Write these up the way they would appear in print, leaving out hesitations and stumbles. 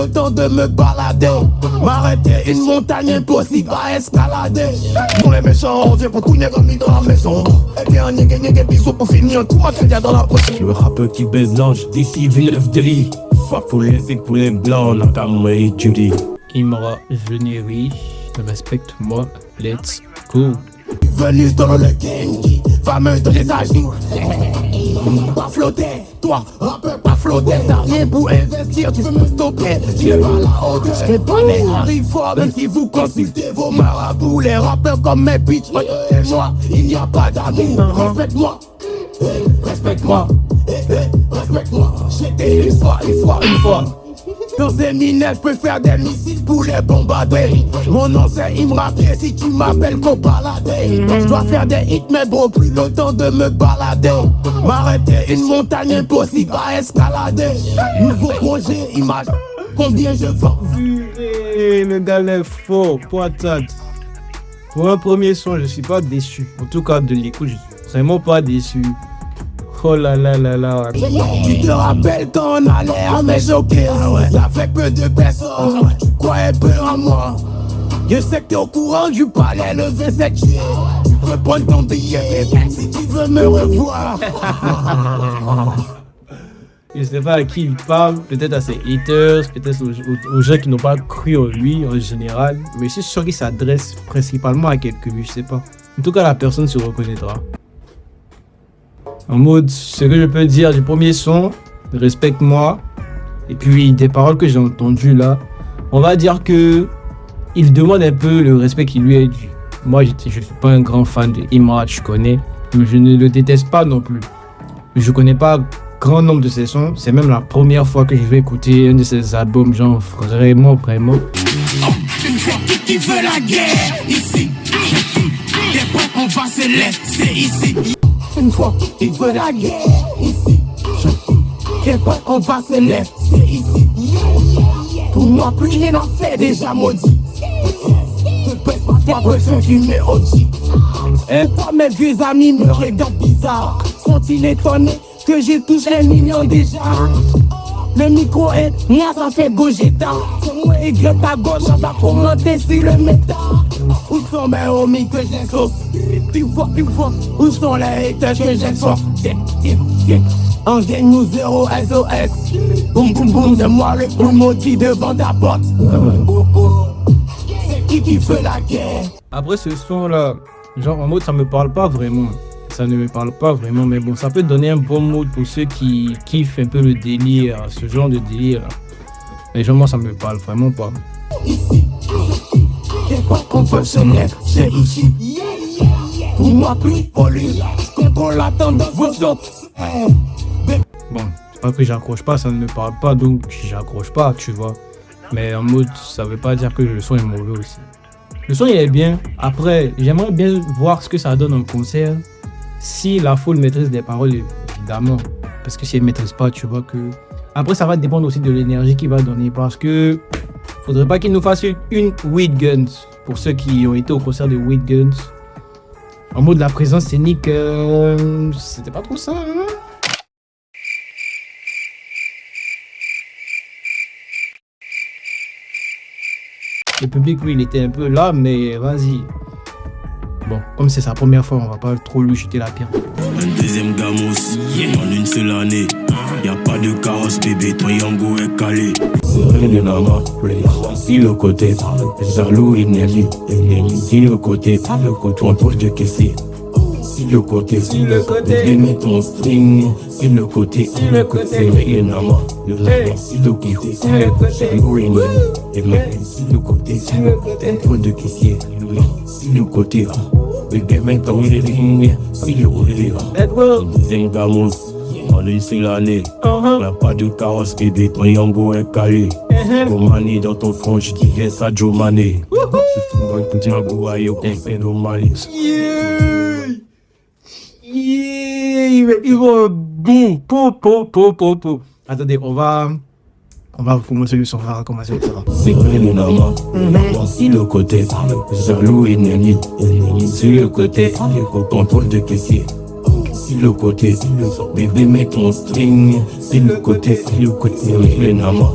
le temps de me balader. M'arrêter une montagne impossible à escalader. Pour les méchants, on vient pour couiner comme dans la maison. Et bien, nigga, bisous pour finir tout à qu'il y a dans la poche. Le rappeur qui baise l'ange d'ici Villeneuve-de-Lille. Fuck pour les filles, pour les blancs, on entend moi et Judy. Imra, venez, oui, respecte-moi, let's go. Venus dans le game, fameux de les genoux. Pas flotter, toi, rappeur pas flotter. T'as rien pour investir, tu veux me stopper. J'ai pas la hauteur, j'ai pas les arrive fort. Même si vous consultez vos marabouts, les rappeurs comme mes bitches. Et moi, il n'y a pas d'amis. Respecte-moi, respecte-moi, respecte-moi. J'étais une fois. Dans ces mines, je peux faire des missiles pour les bombarder. Mon nom c'est Imra, si tu m'appelles Copalader. Je dois faire des hits, mais bon, plus le temps de me balader. M'arrêter une montagne impossible à escalader. Nouveau projet, image, combien je vends. Le gars est fort, poitate. Pour un premier son, je suis pas déçu. En tout cas, de l'écoute, je suis vraiment pas déçu. Oh là là là là. Tu te rappelles quand on allait à mes jokers? Ça fait peu de personnes, tu croyais peu en moi. Je sais que t'es au courant du palais le 27 juillet. Tu peux prendre ton billet si tu veux me revoir. Je sais pas à qui il parle, peut-être à ses haters, peut-être aux gens qui n'ont pas cru en lui en général. Mais je suis sûr qu'il s'adresse principalement à quelques vues, je sais pas. En tout cas, la personne se reconnaîtra. En mode, ce que je peux dire du premier son, respecte-moi. Et puis des paroles que j'ai entendues là, on va dire que il demande un peu le respect qui lui est dû. Moi, je suis pas un grand fan de Imra, tu connais, mais je ne le déteste pas non plus. Je connais pas grand nombre de ses sons. C'est même la première fois que je vais écouter un de ses albums, genre vraiment. Une fois qui veut la guerre ici. Les points on va se laisser ici. Une fois qu'il veut la guerre ici. Les points on va se laisser ici. Pour moi plus rien n'en fait déjà maudit. Ne pèse pas toi préfère fumer OG. Et pas mes vieux amis me regardent bizarre. Sont-ils étonnés que j'ai touché 1 million déjà? Le micro est, moi ça fait Gogeta. C'est moi et Greta à gauche, on va commenter sur le méta. Où sont mes homies que j'ai sauce? Plus fort, où sont les haters que j'ai fort? En gang nous 0 SOS. Boum boum boum, c'est moi le plus maudit devant ta porte. C'est qui fait la guerre? Après ce son là, genre en mode ça me parle pas vraiment. Ça ne me parle pas vraiment, mais bon, ça peut donner un bon mood pour ceux qui kiffent un peu le délire, ce genre de délire. Mais genre, moi, ça me parle vraiment pas. Ici, c'est pas conventionnel, c'est ici. Pour moi, plus poli, je contrôle la tendance, vos autres. Bon, c'est pas que j'accroche pas, ça ne me parle pas, donc j'accroche pas, tu vois. Mais en mode, ça veut pas dire que le son est mauvais aussi. Le son, il est bien. Après, j'aimerais bien voir ce que ça donne en concert. Si la foule maîtrise des paroles, évidemment. Parce que si elle ne maîtrise pas, tu vois que... Après, ça va dépendre aussi de l'énergie qu'il va donner. Parce que... faudrait pas qu'il nous fasse une Weed Guns. Pour ceux qui ont été au concert de Weed Guns. En mode de la présence scénique, c'était pas trop ça, hein? Le public, oui, il était un peu là, mais vas-y. Bon, comme c'est sa première fois, on va pas trop lui jeter la pierre. Un deuxième gamos, en une seule année. Y'a pas de carrosse, bébé, ton yango est calé. C'est rien de normal, si le côté, jaloux, énergie, si le côté, contrôle de caissier. Si le côté, donner ton string, si le côté, c'est rien de normal. Si le côté, jaloux, énergie, si le côté, contrôle de caissier. Si le côté, le gamin ton ring, si le côté, deuxième gamos. En une seule année, y'a pas de carrosse, bébé, ton yango est calé. Romani dans ton front, je dirais ça, Joe Mané. Je suis un petit yango à yo, on fait nos malis. Ils vont boum, pou. Attendez, on va commencer le son, on va commencer le son. C'est vrai le normal, si le côté, jaloux, énergie, si le côté, contrôle de caissier. si le côté, bébé mets ton string, si le côté, le nama,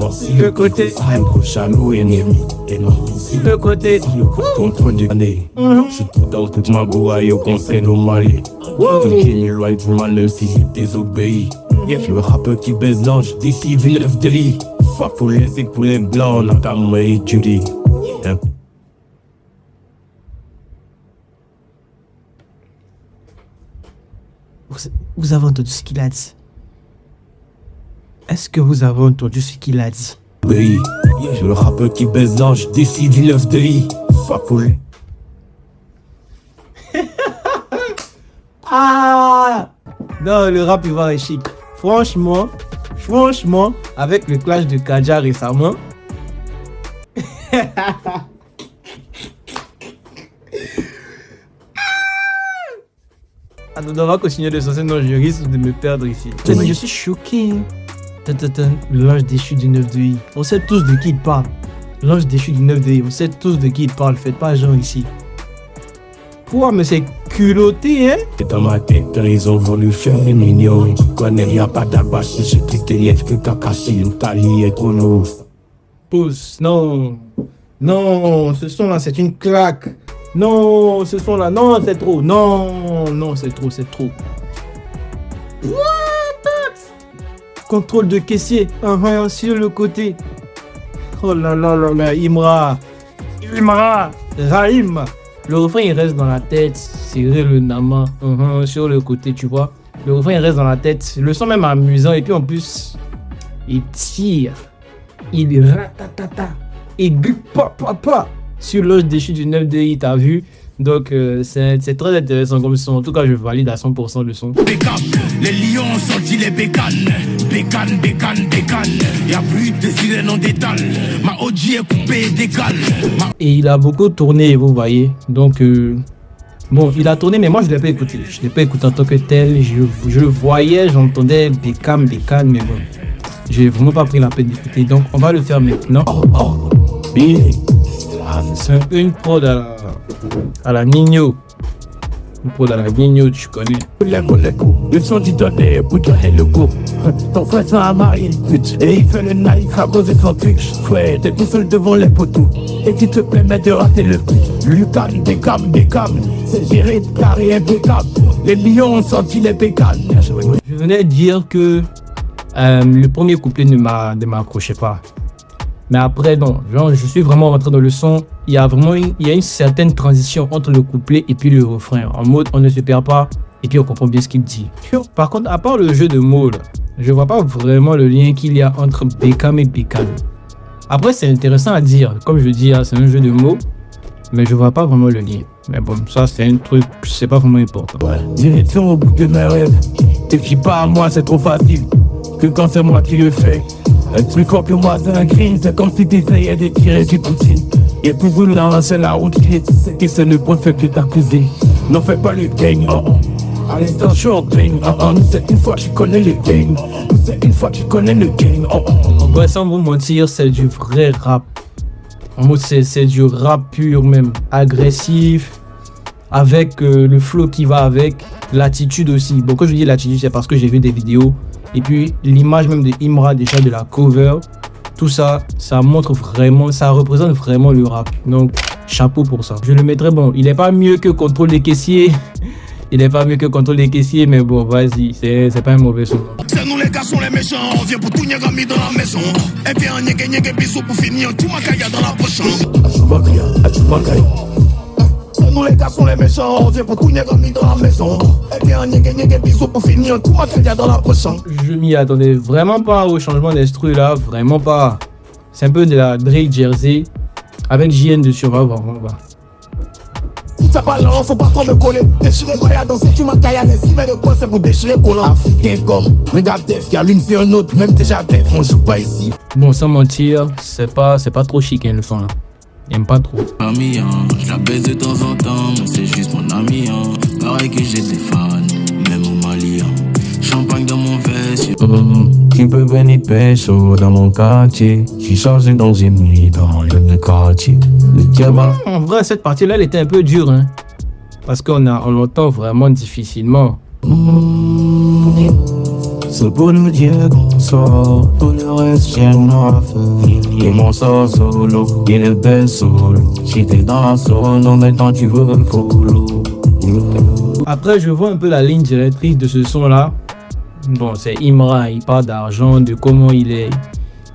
si le côté, chalou ennemi, si le côté, contre du année, je suis tout dans toute ma boue au conseil au Mali, tout qui est loin du mal si j'ai désobéi, le rappeur qui baise l'ange d'ici Villeneuve de lit, faut laisser pour les blancs, dans ta main étudiée. Vous avez entendu ce qu'il a dit? Est-ce que vous avez entendu ce qu'il a dit? Oui, je le rappeur qui baise l'ange, décide Villeneuve de lit. Fapoulé. Ah! Non, le rap il va être chic. Franchement, avec le clash de Kaja récemment. Attends, on va continuer de sortir, non, je risque de me perdre ici. Je suis choqué. L'ange déchu du 9 de I. On sait tous de qui il parle. L'ange déchu du 9 de I. On sait tous de qui il parle. Faites pas genre ici. Pourquoi, mais c'est culotté, hein? C'est dans ma tête, ils ont voulu faire les mignons. Tu connais, y'a pas d'abache, je triste lièvre que Kakashi, le tali est trop lourd. Pousse, non. Non, ce son-là, c'est une claque. Non, ce son-là, non, c'est trop. Non, c'est trop. What? Contrôle de caissier, sur le côté. Oh là là, Imra. Raïm. Le refrain, il reste dans la tête. Serrer le nama, sur le côté, tu vois. Le refrain, il reste dans la tête. Le son même amusant. Et puis en plus, il tire. Il ratatata. Et pa. Sur l'ange déchu du 9 de I, t'as vu? Donc c'est très intéressant comme son. En tout cas, je valide à 100% le son. Les lions ont sorti les bécanes. Bécane. Y'a plus de sirènes en détale. Ma OG est coupée et décale. Et il a beaucoup tourné, vous voyez. Donc bon, il a tourné, mais moi je l'ai pas écouté. Je l'ai pas écouté en tant que tel. Je le voyais, j'entendais bécane, mais bon. J'ai vraiment pas pris la peine d'écouter. Donc on va le faire maintenant. C'est un peu une prod à la Nino. Une prod à la Nino, tu connais. Le son du donné pour donner le goût. Ton frère s'en a marié une pute. Et il fait le naïf à cause de son truc. Frère, t'es tout seul devant les poteaux. Et tu te permets de rater le coup. Lucas, bécane. C'est géré de carré impeccable. Les lions ont sorti les bécanes. Je venais de dire que le premier couplet ne m'accrochait pas. Mais après, non, genre, je suis vraiment rentré dans le son. Il y a une certaine transition entre le couplet et puis le refrain. En mode, on ne se perd pas et puis on comprend bien ce qu'il dit. Par contre, à part le jeu de mots, là, je vois pas vraiment le lien qu'il y a entre Beckham et Bécane. Après, c'est intéressant à dire. Comme je dis, c'est un jeu de mots, mais je vois pas vraiment le lien. Mais bon, ça, c'est un truc, c'est pas vraiment important. Ouais, direction au bout de mes rêves. Et puis pas à moi, c'est trop facile. Que quand c'est moi qui le fais. Être plus fort que moi, c'est un crime. C'est comme si t'essayais de tirer du Poutine. Et puis vous lancez la route qui est. Et c'est le point faible de ta cuisine. N'en fais pas le gang, À l'instant, je suis en gang, C'est une fois que tu connais le gang. C'est une fois que tu connais le gang, En vrai, sans vous mentir, c'est du vrai rap. En mode, c'est du rap pur même. Agressif. Avec le flow qui va avec. L'attitude aussi. Bon, quand je dis l'attitude, c'est parce que j'ai vu des vidéos. Et puis l'image même de Imra, déjà de la cover, tout ça, ça montre vraiment, ça représente vraiment le rap. Donc chapeau pour ça. Je le mettrais bon. Il n'est pas mieux que Contrôle des caissiers. Mais bon, vas-y, c'est pas un mauvais son. C'est nous les garçons les méchants, on vient pour tout Nyagami dans la maison. Et puis un nyégué bisous pour finir tout Makaya dans la poche. C'est nous les garçons les méchants, on vient pour tout Nyagami dans la maison. Et puis un nyégué bisous pour finir tout Makaya dans la poche. Je m'y attendais vraiment pas au changement d'instru là, vraiment pas. C'est un peu de la Drake Jersey avec JN dessus, vraiment pas. Ça balance, faut pas trop me coller. Déchirer quoi, y'a dansé, tu m'as caillé. Les cimets de quoi, c'est pour déchirer collant. Africain comme, regarde Def, y'a l'une fait un autre, même déjà Def, on joue pas ici. Bon, sans mentir, c'est pas trop chic, hein, le son là. J'aime pas trop. Ami, je la baisse de temps en temps, mais c'est juste mon ami. Pareil que j'ai des fans, même au Mali. Champagne dans mon veste. Tu peux venir pécho dans mon quartier. J'suis chargé dans une nuit dans le quartier. Le diamant. En vrai, cette partie-là, elle était un peu dure, hein. Parce qu'on l'entend vraiment difficilement. C'est pour nous dire qu'on sort, tout le reste j'ai rien à faire. Et mon sort solo, il est bel solo. J'étais dans la solo, maintenant tu veux me follow. Après, je vois un peu la ligne directrice de ce son-là. Bon, c'est Imra, il parle d'argent, de comment il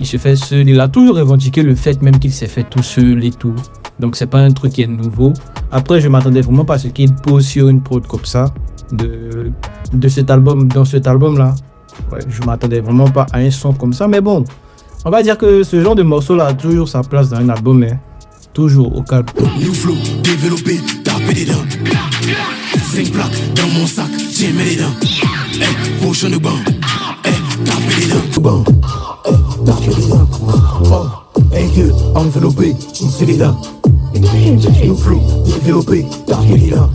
se fait seul. Il a toujours revendiqué le fait même qu'il s'est fait tout seul et tout. Donc, c'est pas un truc qui est nouveau. Après, je m'attendais vraiment pas à ce qu'il pose sur une prod comme ça de cet album, dans cet album-là. Ouais, je m'attendais vraiment pas à un son comme ça, mais bon, on va dire que ce genre de morceau-là a toujours sa place dans un album, mais toujours au calme. New flow, développé, tapé des dents. 5 plaques dans mon sac, j'ai mis les dents. Eh, potion de banc. Eh, tapé les dents. Bon, eh, tapé les dents. Oh, eh, que, enveloppé, j'ai les dents. New flow, développé, tapé les dents.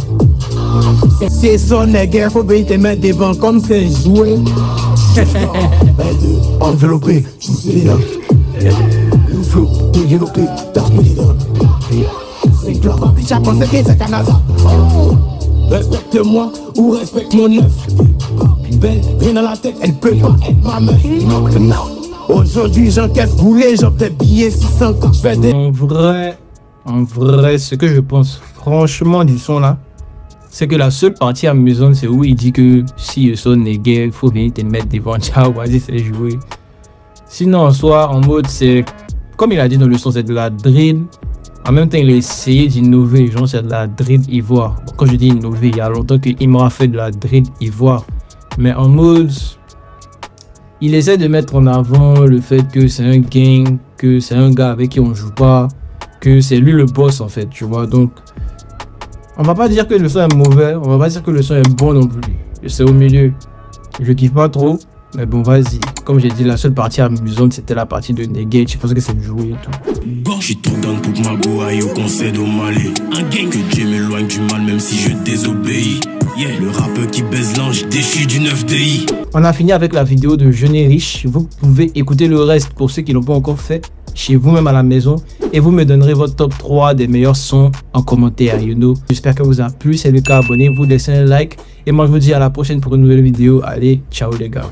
C'est son nègre, faut bien te mettre devant comme c'est joué. Enveloppé, j'ai les dents. New flow, développé, tapé les dents. C'est clair, papi, j'ai pensé que c'est Canada. Respecte-moi ou respecte mon œuf. Belle, rien dans la tête, elle peut pas être ma meuf. Aujourd'hui, j'encaisse boulet, j'en fais billets 600 quand je fais des... En vrai, ce que je pense franchement du son là, c'est que la seule partie amusante, c'est où il dit que si le son est gay, il faut venir te mettre devant. Ciao, vas-y, c'est joué. Sinon, en soi, en mode, c'est comme il a dit dans le son, c'est de la drill. En même temps, il a essayé d'innover, genre c'est de la drill ivoire. Bon, quand je dis innover, il y a longtemps qu'il m'a fait de la drill ivoire. Mais en mode, il essaie de mettre en avant le fait que c'est un gang, que c'est un gars avec qui on joue pas, que c'est lui le boss en fait, tu vois. Donc, on va pas dire que le son est mauvais, on va pas dire que le son est bon non plus. C'est au milieu. Je kiffe pas trop. Mais bon, vas-y. Comme j'ai dit, la seule partie amusante, c'était la partie de Negate. Je pense que c'est joué et tout. Je suis tout dans pour ma boaille au conseil au Mali. Un gang que Dieu m'éloigne du mal, même si je désobéis. Yeah, le rappeur qui baise l'ange déchu du 9DI. On a fini avec la vidéo de Jeune et Riche. Vous pouvez écouter le reste pour ceux qui l'ont pas encore fait chez vous-même à la maison. Et vous me donnerez votre top 3 des meilleurs sons en commentaire, you know. J'espère que vous a plu. Si c'est le cas, abonnez-vous, laissez un like. Et moi, je vous dis à la prochaine pour une nouvelle vidéo. Allez, ciao les gars.